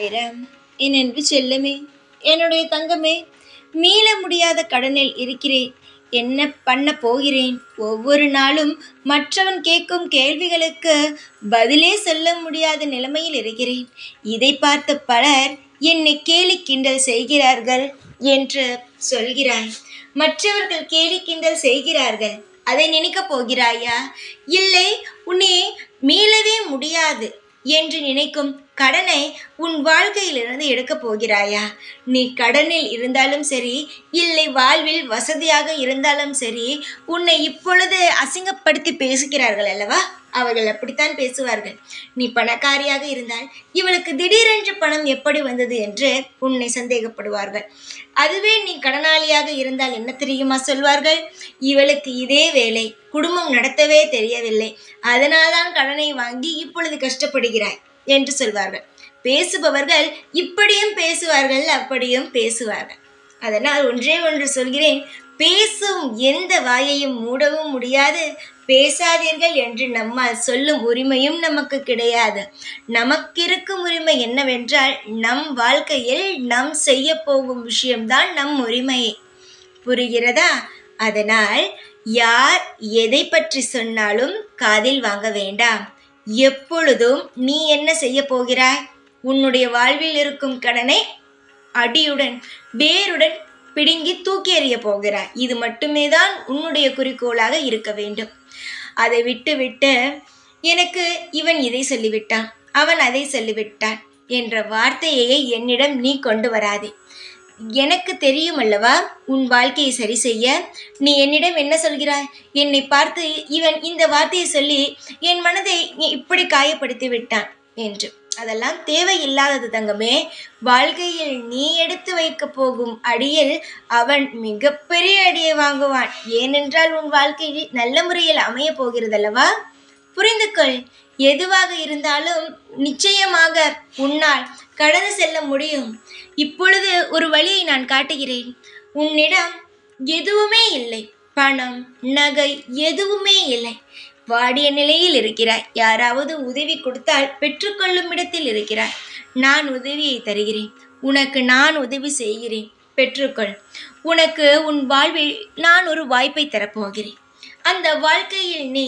Iron, என் அன்பு செல்லமே, என்னுடைய தங்கமே, மீள முடியாத கடனில் இருக்கிறேன். என்ன பண்ண போகிறேன்? ஒவ்வொரு நாளும் மற்றவன் கேட்கும் கேள்விகளுக்கு பதிலே சொல்ல முடியாத நிலைமையில் இருக்கிறேன். இதை பார்த்த பலர் என்னை கேலி கிண்டல் செய்கிறார்கள் என்று சொல்கிறாய். மற்றவர்கள் கேலி கிண்டல் செய்கிறார்கள், அதை நினைக்கப் போகிறாயா? இல்லை, உன்னை மீளவே முடியாது என்று நினைக்கும் கடனை உன் வாழ்க்கையிலிருந்து எடுக்கப் போகிறாயா? நீ கடனில் இருந்தாலும் சரி, இல்லை வாழ்வில் வசதியாக இருந்தாலும் சரி, உன்னை இப்பொழுது அசிங்கப்படுத்தி பேசுகிறார்கள் அல்லவா? அவர்கள் அப்படித்தான் பேசுவார்கள். நீ பணக்காரியாக இருந்தால் இவளுக்கு திடீரென்று பணம் எப்படி வந்தது என்று உன்னை சந்தேகப்படுவார்கள். அதுவே நீ கடனாளியாக இருந்தால் என்ன தெரியுமா சொல்வார்கள்? இவளுக்கு இதே வேலை, குடும்பம் நடத்தவே தெரியவில்லை, அதனால்தான் கடனை வாங்கி இப்பொழுது கஷ்டப்படுகிறாய் என்று சொல்வார்கள். பேசுபவர்கள் இப்படியும் பேசுவார்கள், அப்படியும் பேசுவார்கள். அதனால் ஒன்றே ஒன்று சொல்கிறேன், பேசும் எந்த வாயையும் மூடவும் முடியாது. பேசாதீர்கள் என்று நம்மால் சொல்லும் உரிமையும் நமக்கு கிடையாது. நமக்கிருக்கும் உரிமை என்னவென்றால், நம் வாழ்க்கையில் நம் செய்ய போகும் விஷயம்தான் நம் உரிமையே. புரிகிறதா? அதனால் யார் எதை பற்றி சொன்னாலும் காதில் வாங்க வேண்டாம். எப்பொழுதும் நீ என்ன செய்ய போகிறாய்? உன்னுடைய வாழ்வில் இருக்கும் கடனை அடியுடன் வேருடன் பிடுங்கி தூக்கி எறிய போகிறாய். இது மட்டுமே தான் உன்னுடைய குறிக்கோளாக இருக்க வேண்டும். அதை விட்டு எனக்கு இவன் இதை சொல்லிவிட்டான், அவன் அதை சொல்லிவிட்டான் என்ற வார்த்தையை என்னிடம் நீ கொண்டு வராதே. எனக்கு தெரியும் அல்லவா உன் வாழ்க்கையை சரி செய்ய. நீ என்னிடம் என்ன சொல்கிறாய்? என்னை பார்த்து இவன் இந்த வார்த்தையை சொல்லி என் மனதை இப்படி காயப்படுத்தி விட்டான் என்று. அதெல்லாம் தேவையில்லாதது தங்கமே. வாழ்க்கையில் நீ எடுத்து வைக்க போகும் அடியில் அவன் மிகப்பெரிய அடியை வாங்குவான். ஏனென்றால் உன் வாழ்க்கை நல்ல முறையில் அமைய போகிறதல்லவா? புரிந்து கொள். எதுவாக இருந்தாலும் நிச்சயமாக உன்னால் கடந்து செல்ல முடியும். இப்பொழுது ஒரு வழியை நான் காட்டுகிறேன். உன்னிடம் எதுவுமே இல்லை, பணம் நகை எதுவுமே இல்லை, வாடிய நிலையில் இருக்கிறாய். யாராவது உதவி கொடுத்தால் பெற்றுக்கொள்ளும் இடத்தில் இருக்கிறாய். நான் உதவியை தருகிறேன், உனக்கு நான் உதவி செய்கிறேன், பெற்றுக்கொள். உனக்கு உன் வாழ்வில் நான் ஒரு வாய்ப்பை தரப்போகிறேன். அந்த வாழ்க்கையில் நீ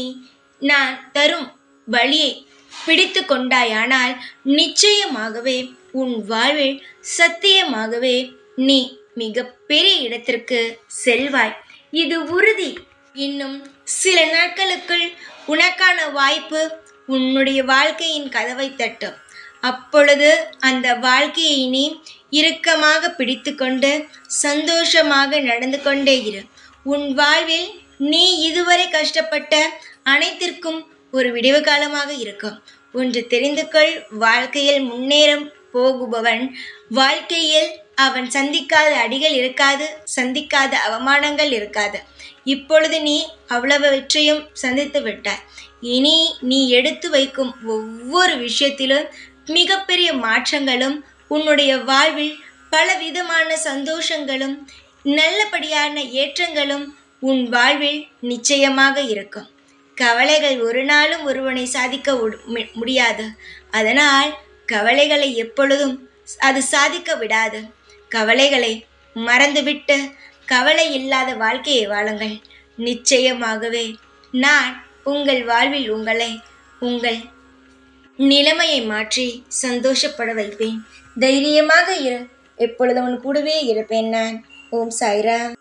நான் தரும் வழியை பிடித்து கொண்டாயானால் நிச்சயமாகவே உன் வாழ்வில் சத்தியமாகவே நீ மிக பெரிய இடத்திற்கு செல்வாய். இது உறுதி. இன்னும் சில நாட்களுக்குள் உனக்கான வாய்ப்பு உன்னுடைய வாழ்க்கையின் கதவை தட்டும். அப்பொழுது அந்த வாழ்க்கையை நீ இறுக்கமாக பிடித்து கொண்டு சந்தோஷமாக நடந்து கொண்டே இரு. உன் வாழ்வில் நீ இதுவரை கஷ்டப்பட்ட அனைத்திற்கும் ஒரு விடிவு காலமாக இருக்கும். ஒன்று தெரிந்து கொள், வாழ்க்கையில் முன்னேறம் போகுபவன் வாழ்க்கையில் அவன் சந்திக்காத அடிகள் இருக்காது, சந்திக்காத அவமானங்கள் இருக்காது. இப்பொழுது நீ அவ்வளவற்றையும் சந்தித்து விட்டாய். இனி நீ எடுத்து வைக்கும் ஒவ்வொரு விஷயத்திலும் மிகப்பெரிய மாற்றங்களும் உன்னுடைய வாழ்வில் பலவிதமான சந்தோஷங்களும் நல்லபடியான ஏற்றங்களும் உன் வாழ்வில் நிச்சயமாக இருக்கும். கவலைகள் ஒரு நாளும் ஒருவனை சாதிக்க முடியாது. அதனால் கவலைகளை எப்பொழுதும் அது சாதிக்க விடாது. கவலைகளை மறந்துவிட்டு கவலை இல்லாத வாழ்க்கையை வாழுங்கள். நிச்சயமாகவே நான் உங்கள் வாழ்வில் உங்கள் நிலைமையை மாற்றி சந்தோஷப்பட வைப்பேன். தைரியமாக இரு. எப்பொழுதும் உன் கூடவே இருப்பேன் நான். ஓம் சாய்ராம்.